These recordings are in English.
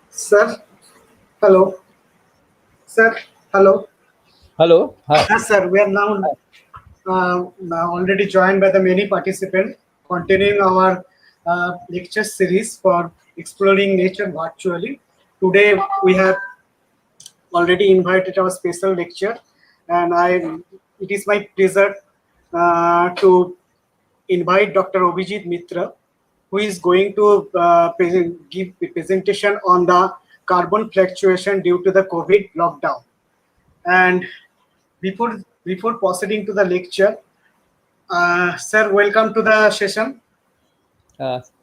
Sir, hello. Sir, hello. Hello. Hi. Yes, sir. We are now already joined by the many participants, continuing our lecture series for exploring nature virtually. Today we have already invited our special lecture, and it is my pleasure to invite Dr. Abhijit Mitra, who is going to give a presentation on the carbon fluctuation due to the COVID lockdown. And before proceeding to the lecture, sir, welcome to the session.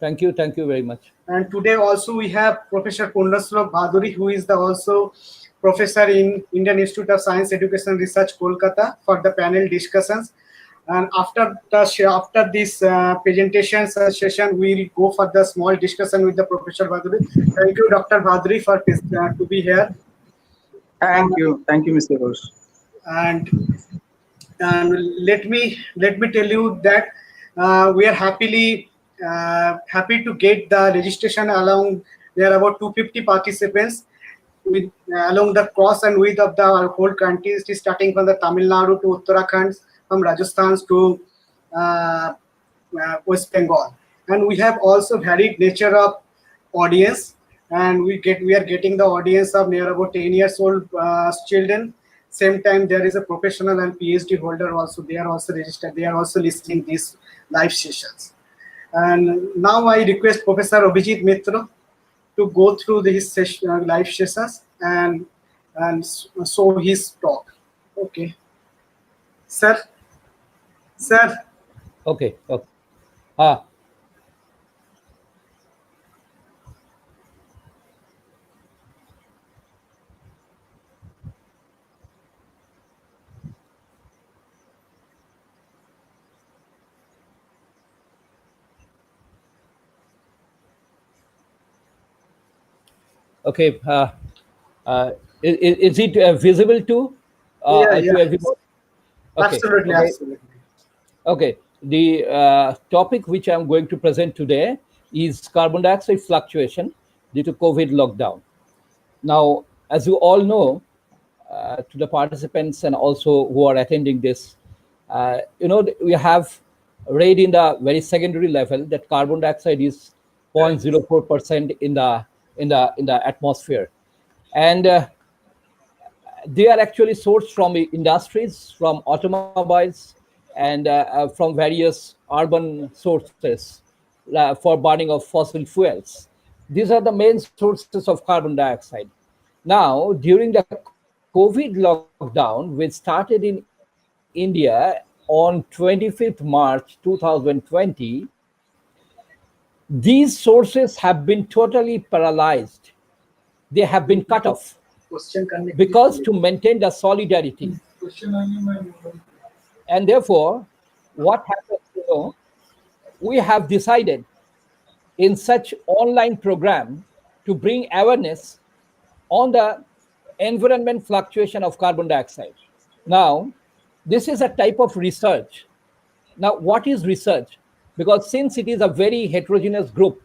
Thank you. Thank you very much. And today also we have Professor Pundaslok Bhaduri, who is the also professor in Indian Institute of Science Education Research, Kolkata, for the panel discussions. And after this presentation session, we will go for the small discussion with the Professor Bhaduri. Thank you, Dr. Bhaduri, for to be here. Thank you, Mr. Rosh. And let me tell you that we are happy to get the registration along. There are about 250 participants with along the cross and width of the our whole country. It is starting from the Tamil Nadu to Uttarakhand, from Rajasthan to West Bengal, and we have also varied nature of audience, and we are getting the audience of near about 10 years old children. Same time, there is a professional and PhD holder also. They are also registered. They are also listening these live sessions. And now I request Professor Abhijit Mitra to go through these live sessions and show his talk. Okay, sir. Okay. Okay. Is it visible too? Yeah. To everyone? Okay. Absolutely. Okay. The topic which I'm going to present today is carbon dioxide fluctuation due to COVID lockdown. Now, as you all know, to the participants and also who are attending this, we have read in the very secondary level that carbon dioxide is 0.04% in the atmosphere, and they are actually sourced from industries, from automobiles, and from various urban sources for burning of fossil fuels. These are the main sources of carbon dioxide. Now, during the COVID lockdown, which started in India on 25th March 2020, these sources have been totally paralyzed. They have been cut off because to maintain the solidarity. And therefore, what happens, we have decided in such online program to bring awareness on the environment fluctuation of carbon dioxide. Now, this is a type of research. Now, what is research? Because since it is a very heterogeneous group,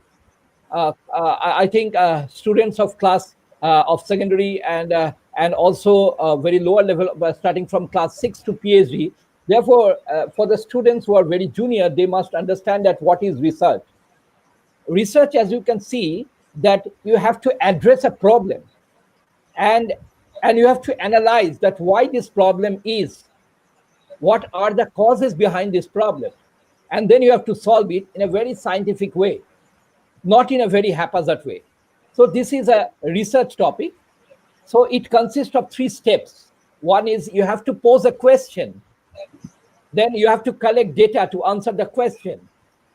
I think students of class of secondary and also very lower level, starting from class 6 to PhD. Therefore, for the students who are very junior, they must understand that what is research. Research, as you can see, that you have to address a problem, and you have to analyze that why this problem is, what are the causes behind this problem, and then you have to solve it in a very scientific way, not in a very haphazard way. So this is a research topic. So it consists of 3 steps. One is you have to pose a question, then you have to collect data to answer the question,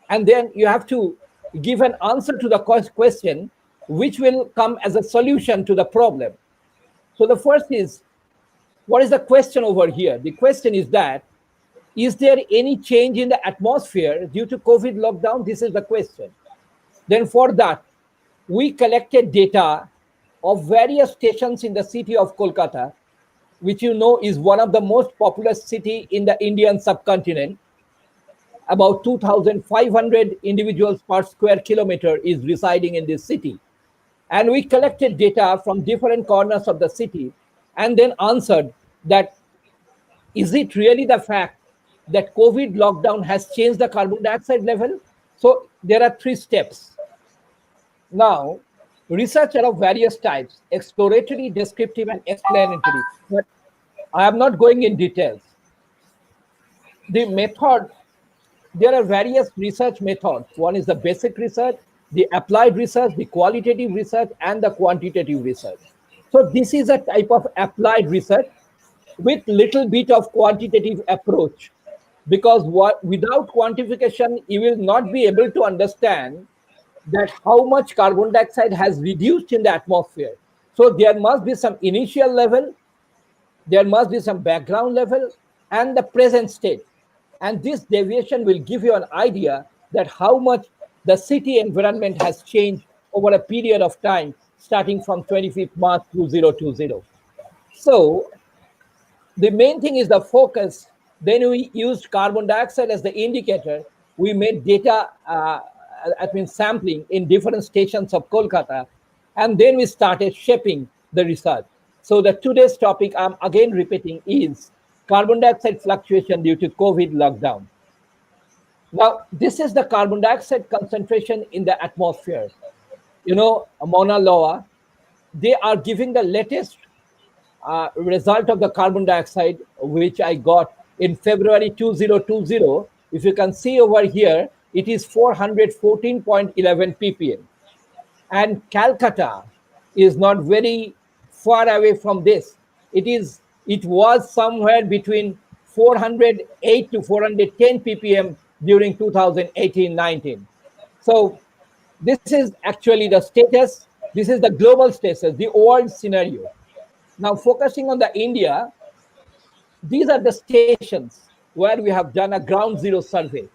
and then you have to give an answer to the question, which will come as a solution to the problem. So the first is, what is the question over here? The question is that, is there any change in the atmosphere due to COVID lockdown? This is the question. Then for that, we collected data of various stations in the city of Kolkata, which is one of the most populous city in the Indian subcontinent. about 2,500 individuals per square kilometer is residing in this city. And we collected data from different corners of the city and then answered that, is it really the fact that COVID lockdown has changed the carbon dioxide level? So there are 3 steps. Now, research are of various types: exploratory, descriptive, and explanatory. But I am not going in details. The method, there are various research methods. One is the basic research, the applied research, the qualitative research, and the quantitative research. So this is a type of applied research with little bit of quantitative approach, because without quantification you will not be able to understand that how much carbon dioxide has reduced in the atmosphere. So there must be some initial level, there must be some background level, and the present state. And this deviation will give you an idea that how much the city environment has changed over a period of time starting from 25th March 2020. So the main thing is the focus. Then we used carbon dioxide as the indicator. We made data, sampling in different stations of Kolkata, and then we started shaping the research. So the today's topic, I'm again repeating, is carbon dioxide fluctuation due to COVID lockdown. Now, this is the carbon dioxide concentration in the atmosphere. You know, Mauna Loa, they are giving the latest result of the carbon dioxide, which I got in February 2020. If you can see over here, it is 414.11 ppm. And Calcutta is not very far away from this. It was somewhere between 408 to 410 ppm during 2018-19. So this is actually the status. This is the global status, the world scenario. Now, focusing on the India, these are the stations where we have done a ground zero survey.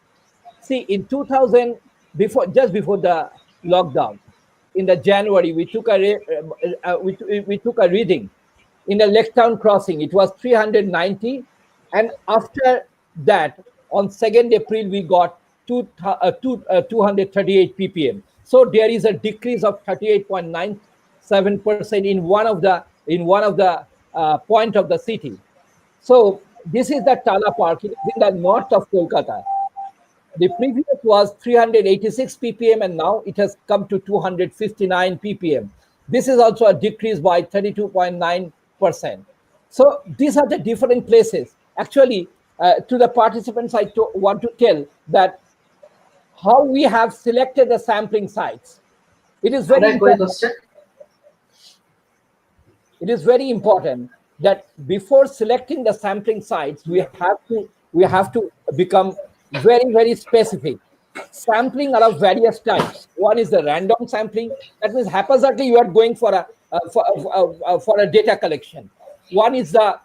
See, in 2000, just before the lockdown, in the January, we took a reading in the Laketown crossing. It was 390, and after that, on 2nd April, we got 238 ppm. So there is a decrease of 38.97% in one of the point of the city. So this is the Tala Park. It is in the north of Kolkata. The previous was 386 ppm, and now it has come to 259 ppm. This is also a decrease by 32.9%. So these are the different places. Actually, to the participants, I want to tell that how we have selected the sampling sites. It is very important. It is very important that before selecting the sampling sites, we have to become very, very specific. Sampling are of various types. One is the random sampling. That means haphazardly you are going for a data collection. One is the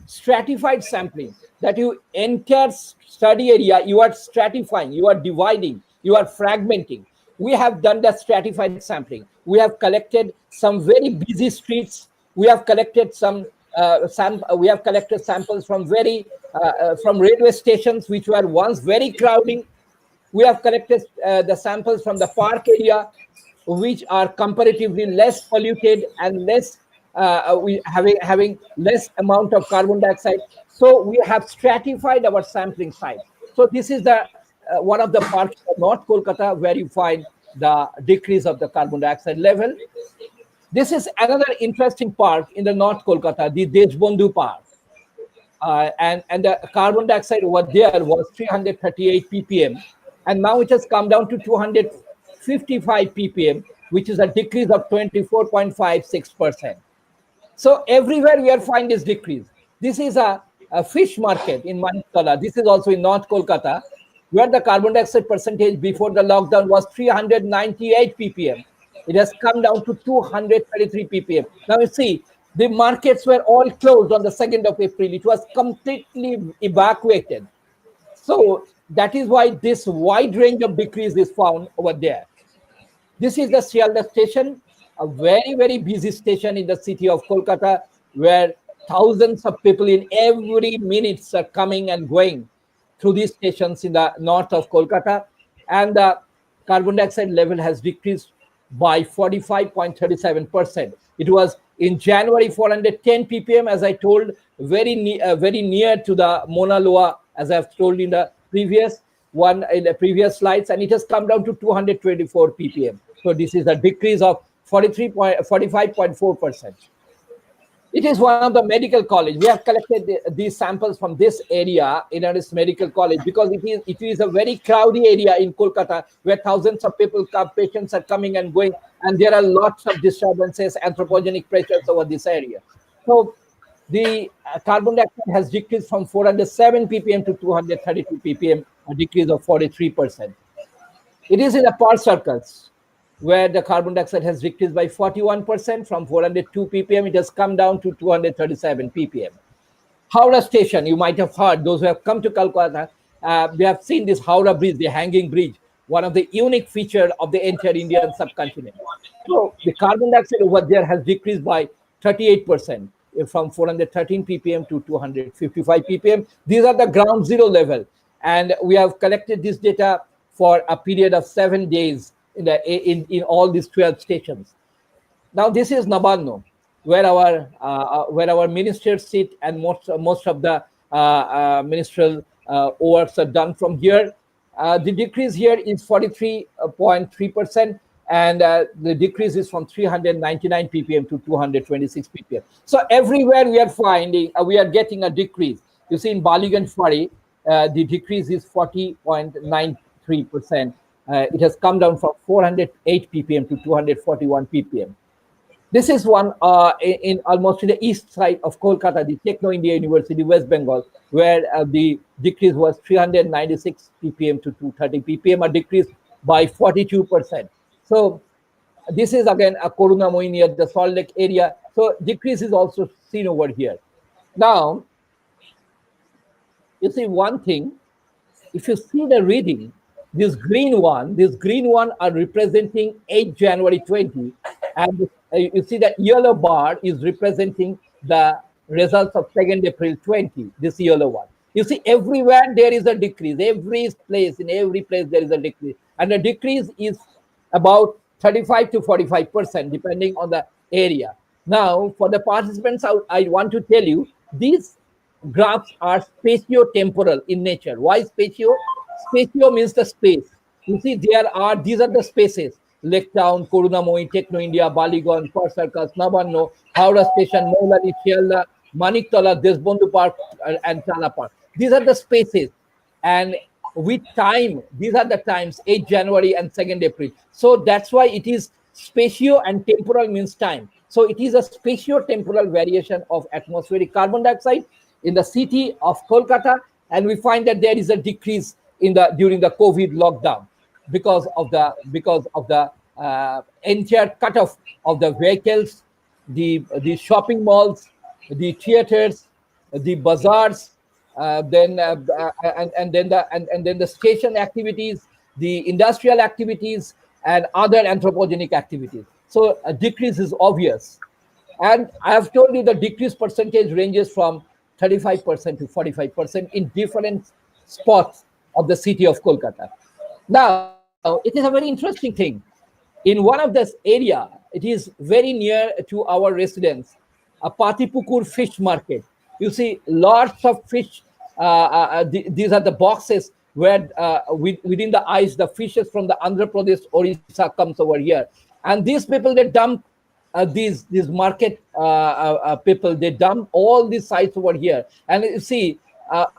stratified sampling, that you entire study area, you are stratifying, you are dividing, you are fragmenting. We have done the stratified sampling. We have collected some very busy streets. We have collected samples from from railway stations which were once very crowding. We have collected the samples from the park area, which are comparatively less polluted and less having less amount of carbon dioxide. So we have stratified our sampling site. So this is the one of the parks of North Kolkata where you find the decrease of the carbon dioxide level. This is another interesting park in the North Kolkata, the Deshbandhu Park. And the carbon dioxide over there was 338 ppm, and now it has come down to 255 ppm, which is a decrease of 24.56%. So everywhere we are finding this decrease. This is a fish market in Manikala. This is also in North Kolkata, where the carbon dioxide percentage before the lockdown was 398 ppm. It has come down to 233 ppm. Now you see, the markets were all closed on the 2nd of April. It was completely evacuated. So that is why this wide range of decrease is found over there. This is the Sialdah station, a very, very busy station in the city of Kolkata, where thousands of people in every minute are coming and going. through these stations in the north of Kolkata, and the carbon dioxide level has decreased by 45.37%. It was in January 410 ppm, as I told, very near to the Mauna Loa, as I've told in the previous slides, and it has come down to 224 ppm. So this is a decrease of 45.4%. It is one of the medical college. We have collected these samples from this area in this medical college because it is a very crowded area in Kolkata where thousands of patients are coming and going, and there are lots of disturbances, anthropogenic pressures over this area. So the carbon dioxide has decreased from 407 ppm to 232 ppm, a decrease of 43%. It is in the Pearl circles where the carbon dioxide has decreased by 41% from 402 ppm. It has come down to 237 ppm. Howrah station, you might have heard, those who have come to Kolkata, they have seen this Howrah bridge, the hanging bridge, one of the unique features of the entire Indian subcontinent. So the carbon dioxide over there has decreased by 38% from 413 ppm to 255 ppm. These are the ground zero level. And we have collected this data for a period of 7 days in all these 12 stations. Now this is Nabanno, where our ministers sit, and most of the ministerial works are done from here. The decrease here is 43.3%, and the decrease is from 399 ppm to 226 ppm. So everywhere we are finding, we are getting a decrease. You see in Baliganj Fari, the decrease is 40.93%. It has come down from 408 ppm to 241 ppm. This is one in almost to the east side of Kolkata, the Techno India University, West Bengal, where the decrease was 396 ppm to 230 ppm, a decrease by 42%. So this is again a Karunamoi near the Salt Lake area. So decrease is also seen over here. Now, you see one thing, if you see the reading, this green one are representing 8 January 20, and you see that yellow bar is representing the results of 2nd April 20, this yellow one. You see everywhere there is a decrease, in every place there is a decrease, and the decrease is about 35 to 45% depending on the area. Now for the participants, I want to tell you, these graphs are spatio-temporal in nature. Why spatio? Spatio means the space. You see, these are the spaces: Lake Town, Karunamoi, Techno India, Baliganj, Pearl Circus, Nabanno, Howrah Station, Maulali, Chialda, Maniktola, Deshbandhu Park, and Tala Park. These are the spaces, and with time, these are the times: 8 January and 2nd April. So that's why it is spatio and temporal means time. So it is a spatio-temporal variation of atmospheric carbon dioxide in the city of Kolkata, and we find that there is a decrease during the COVID lockdown because of the entire cutoff of the vehicles, the shopping malls, the theaters, the bazaars, then the station activities, the industrial activities, and other anthropogenic activities. So a decrease is obvious. And I have told you the decrease percentage ranges from 35% to 45% in different spots of the city of Kolkata. Now, it is a very interesting thing. In one of this area, it is very near to our residence, a Patipukur fish market. You see lots of fish. These are the boxes where within the ice, the fishes from the Andhra Pradesh, Orissa comes over here. And these people, they dump these market people, they dump all these sites over here. And you see,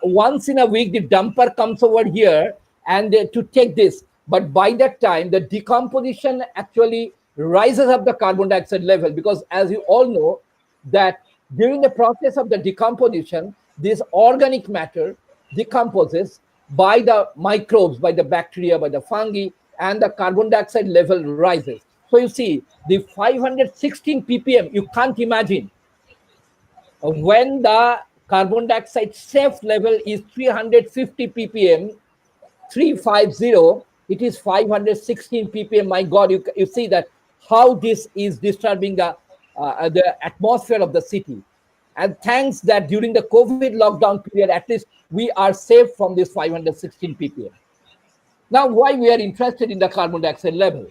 once in a week, the dumper comes over here and to take this. But by that time, the decomposition actually rises up the carbon dioxide level, because as you all know, that during the process of the decomposition, this organic matter decomposes by the microbes, by the bacteria, by the fungi, and the carbon dioxide level rises. So you see, the 516 ppm, you can't imagine. When the carbon dioxide safe level is 350 ppm, 350, it is 516 ppm. My God, you see that how this is disturbing the atmosphere of the city. And thanks that during the COVID lockdown period, at least we are safe from this 516 ppm. Now, why we are interested in the carbon dioxide level?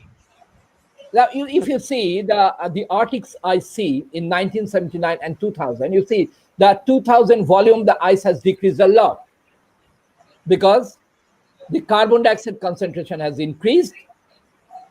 Now, if you see the Arctic ice sea in 1979 and 2000, you see that 2000 volume the ice has decreased a lot because the carbon dioxide concentration has increased,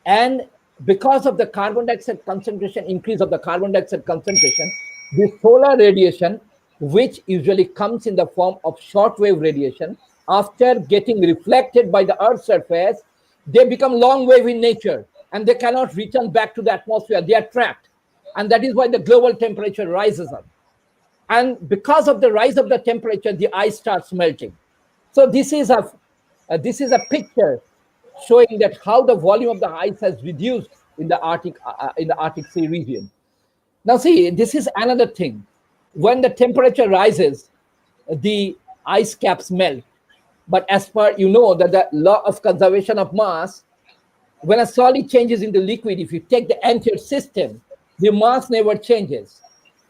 and because of the carbon dioxide concentration, increase of the carbon dioxide concentration, the solar radiation, which usually comes in the form of shortwave radiation, after getting reflected by the Earth's surface, they become long wave in nature and they cannot return back to the atmosphere. They are trapped. And that is why the global temperature rises up. And because of the rise of the temperature, the ice starts melting. So this is a picture showing that how the volume of the ice has reduced in the Arctic Sea region. Now see, this is another thing. When the temperature rises, the ice caps melt. But as per you know that the law of conservation of mass, when a solid changes into liquid, if you take the entire system, the mass never changes.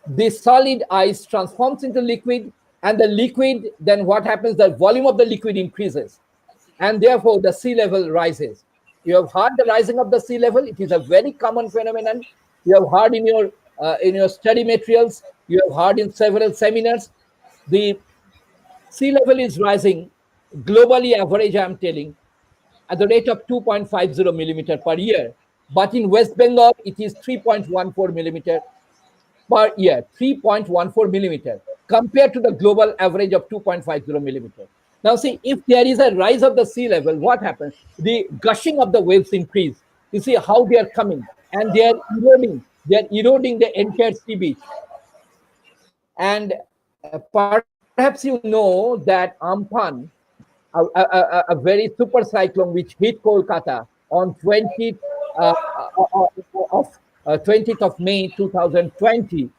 The solid ice transforms into liquid, and the liquid, then what happens? The volume of the liquid increases, and therefore the sea level rises. You have heard the rising of the sea level. It is a very common phenomenon. You have heard in your study materials. You have heard in several seminars. The sea level is rising globally, average I am telling, at the rate of 2.50 millimeter per year. But in West Bengal, it is 3.14 millimeter per year, 3.14 millimeter, compared to the global average of 2.50 millimeter. Now see, if there is a rise of the sea level, what happens? The gushing of the waves increase. You see how they are coming, and they are eroding the entire sea beach. And perhaps you know that Amphan, a very super cyclone which hit Kolkata on 20th of May 2020,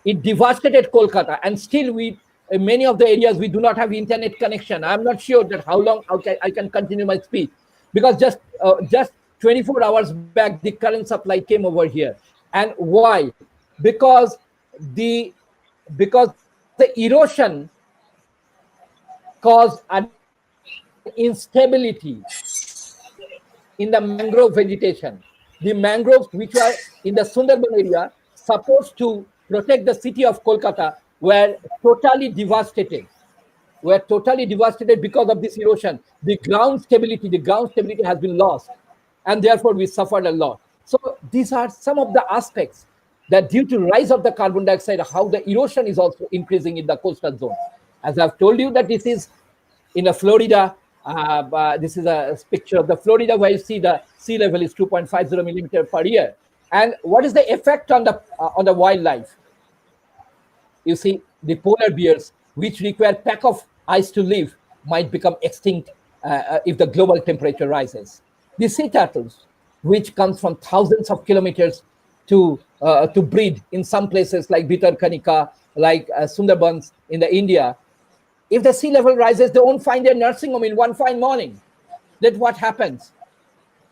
it devastated Kolkata, and still in many of the areas we do not have internet connection. I'm not sure that how long I can continue my speech, because just 24 hours back the current supply came over here. And why? Because the erosion caused an instability in the mangrove vegetation. The mangroves, which are in the Sundarban area, supposed to protect the city of Kolkata, were totally devastated. Because of this erosion. The ground stability has been lost, and therefore we suffered a lot. So these are some of the aspects that, due to rise of the carbon dioxide, how the erosion is also increasing in the coastal zone. As I've told you that this is in the Florida. This is a picture of the Florida, where you see the sea level is 2.50 millimeter per year. And what is the effect on the wildlife? You see, the polar bears, which require pack of ice to live, might become extinct if the global temperature rises. The sea turtles, which comes from thousands of kilometers to breed in some places like Bhitarkanika, like Sundarbans in the India, if the sea level rises, they won't find their nursing home in one fine morning. Then what happens?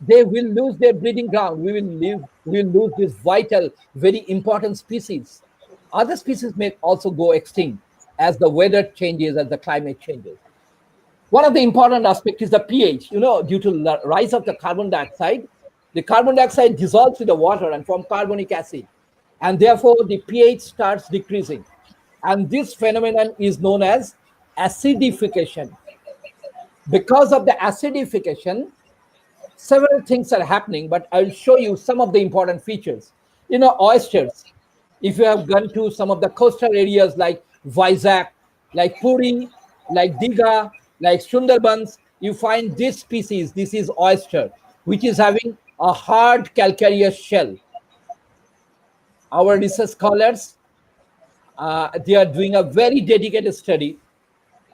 They will lose their breeding ground. We will lose this vital, very important species. Other species may also go extinct as the weather changes, as the climate changes. One of the important aspects is the pH. You know, due to the rise of the carbon dioxide dissolves with the water and forms carbonic acid. And therefore, the pH starts decreasing. And this phenomenon is known as acidification. Because of the acidification, several things are happening, but I'll show you some of the important features. You know, oysters. If you have gone to some of the coastal areas like Vizag, like Puri, like Digha, like Sundarbans, you find this species. This is oyster, which is having a hard calcareous shell. Our research scholars, they are doing a very dedicated study.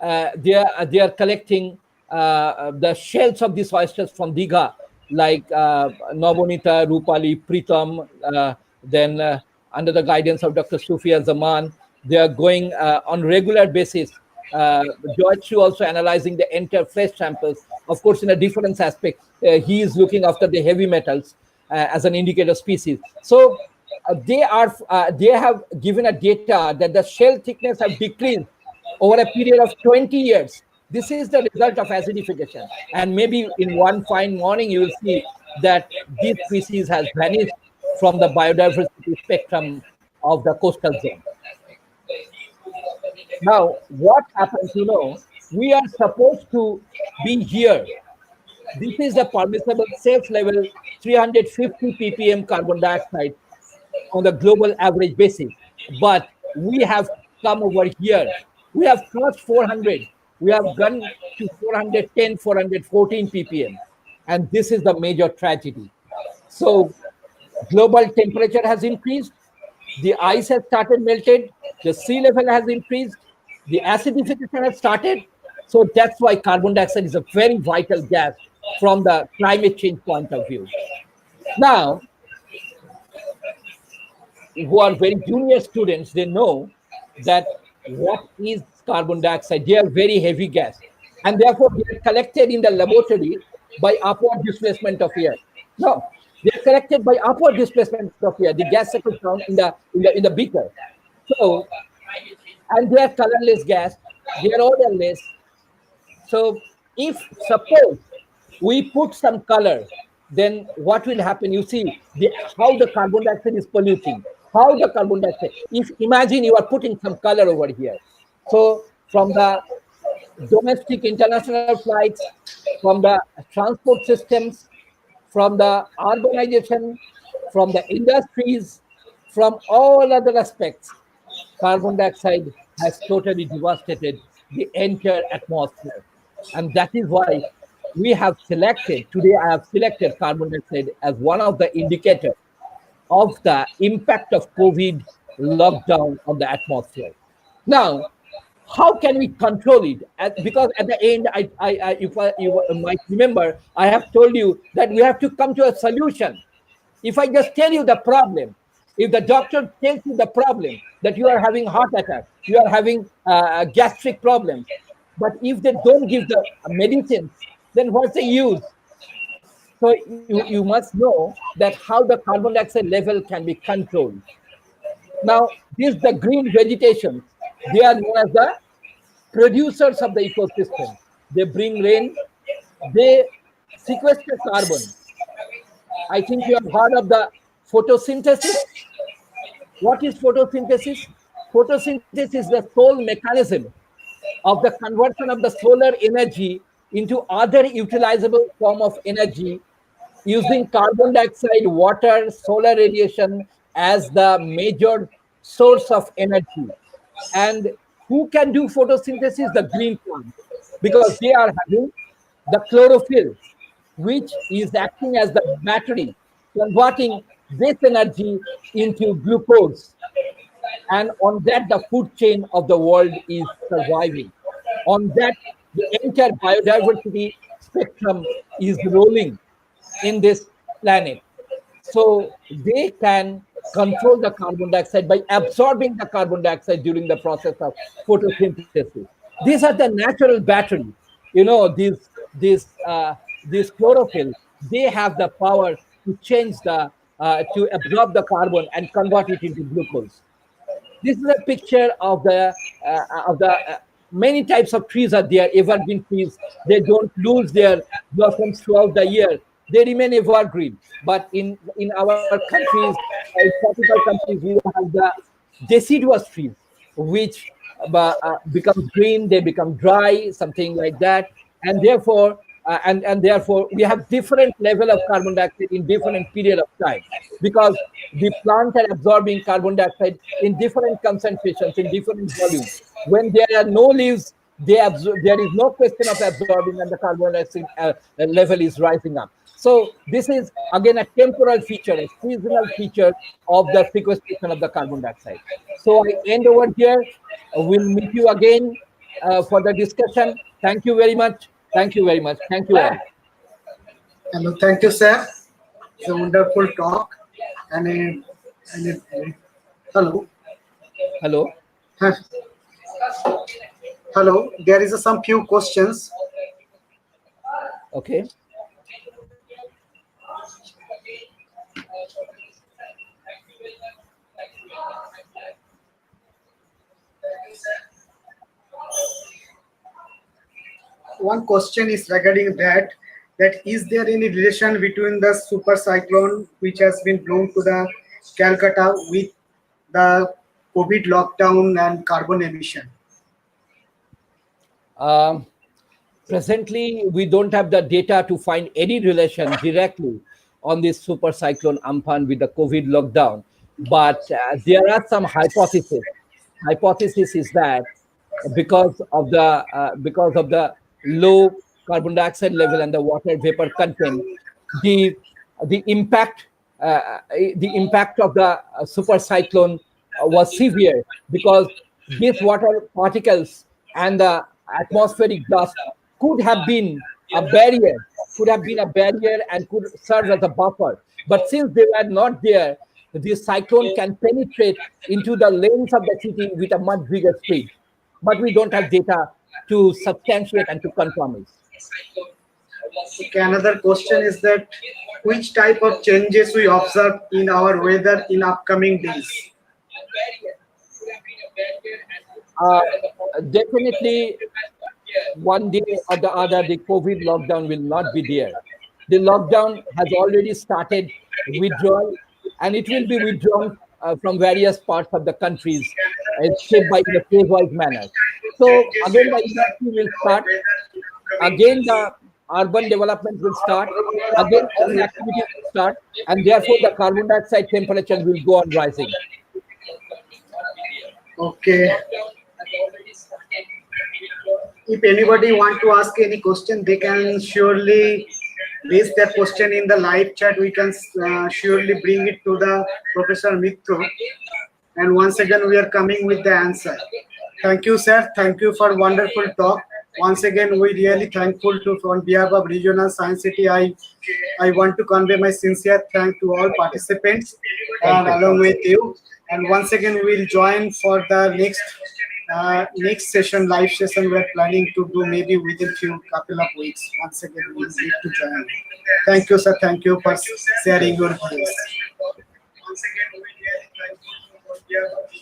They are collecting the shells of these oysters from Digha, like Nabonita, Rupali, Pritam, then under the guidance of Dr. Sufia Zaman, they are going on regular basis. George Chu also analyzing the entire fresh samples, of course, in a different aspect. He is looking after the heavy metals as an indicator species. So they have given a data that the shell thickness have decreased over a period of 20 years. This is the result of acidification. And maybe in one fine morning, you will see that this species has vanished from the biodiversity spectrum of the coastal zone. Now, what happens, we are supposed to be here. This is the permissible safe level, 350 ppm carbon dioxide on the global average basis. But we have come over here. We have crossed 400. We have gone to 410, 414 ppm. And this is the major tragedy. So global temperature has increased. The ice has started melted. The sea level has increased. The acidification has started. So that's why carbon dioxide is a very vital gas from the climate change point of view. Now, who are very junior students, they know that what is carbon dioxide. They are very heavy gas, and therefore they are collected in the laboratory by upward displacement of air. No, they are collected by upward displacement of air. The gas settles down in the beaker. So, and they are colorless gas. They are odorless. So, if suppose we put some color, then what will happen? You see how the carbon dioxide is polluting. How the carbon dioxide. If imagine you are putting some color over here. So from the domestic international flights, from the transport systems, from the urbanization, from the industries, from all other aspects, carbon dioxide has totally devastated the entire atmosphere. And that is why we have selected, today I have selected carbon dioxide as one of the indicators of the impact of COVID lockdown on the atmosphere. Now, how can we control it? Because at the end, you might remember, I have told you that we have to come to a solution. If I just tell you the problem, if the doctor tells you the problem that you are having heart attack, you are having a gastric problem, but if they don't give the medicines, then what's the use? So you must know that how the carbon dioxide level can be controlled. Now, the green vegetation, they are known as the producers of the ecosystem. They bring rain, they sequester carbon. I think you have heard of the photosynthesis. What is photosynthesis? Photosynthesis is the sole mechanism of the conversion of the solar energy into other utilizable form of energy using carbon dioxide, water, solar radiation as the major source of energy. And who can do photosynthesis? The green plants, because they are having the chlorophyll, which is acting as the battery, converting this energy into glucose. And on that, the food chain of the world is surviving. On that, the entire biodiversity spectrum is rolling in this planet. So they can control the carbon dioxide by absorbing the carbon dioxide during the process of photosynthesis. These are the natural battery. These chlorophyll, they have the power to change to absorb the carbon and convert it into glucose. This is a picture of the many types of trees are there, evergreen trees. They don't lose their blossoms throughout the year. They remain evergreen. But in our countries, tropical countries, we have the deciduous trees, which become green, they become dry, something like that, and therefore we have different level of carbon dioxide in different period of time, because the plants are absorbing carbon dioxide in different concentrations, in different volumes. When there are no leaves, there is no question of absorbing, and the carbon dioxide level is rising up. So this is again a temporal feature, a seasonal feature of the sequestration of the carbon dioxide. So I end over here. We'll meet you again for the discussion. Thank you very much. Thank you very much. Thank you all. Hello, thank you, sir. It's a wonderful talk. Hello. Hello. Hello. There is some few questions. Okay. one question is regarding that. That is there any relation between the super cyclone which has been blown to the Calcutta with the COVID lockdown and carbon emission? Presently, we don't have the data to find any relation directly on this super cyclone Amphan with the COVID lockdown, but there are some hypotheses. Hypothesis is that because of the low carbon dioxide level and the water vapor content, the the impact of the super cyclone was severe, because these water particles and the atmospheric dust could have been a barrier, and could serve as a buffer. But since they were not there, this cyclone can penetrate into the lanes of the city with a much bigger speed. But we don't have data to substantiate and to confirm it. Okay, another question is that which type of changes we observe in our weather in upcoming days? Definitely, one day or the other, the COVID lockdown will not be there. The lockdown has already started withdrawal, and it will be withdrawn from various parts of the countries, step by in a phase-wise manner. So again, the industry will start. Again, the urban development will start. Again, all activities will start, and therefore the carbon dioxide temperature will go on rising. Okay. If anybody want to ask any question, they can surely raise their question in the live chat. We can surely bring it to the Professor Mitru. And once again, we are coming with the answer. Thank you, sir. Thank you for wonderful talk. Once again, we really thankful to, on behalf of Regional Science City, I want to convey my sincere thanks to all participants and along with you. And once again, we will join for the next session, live session we're planning to do maybe within couple of weeks. Once again, we need to join. Thank you, sir. Thank you for sharing your views.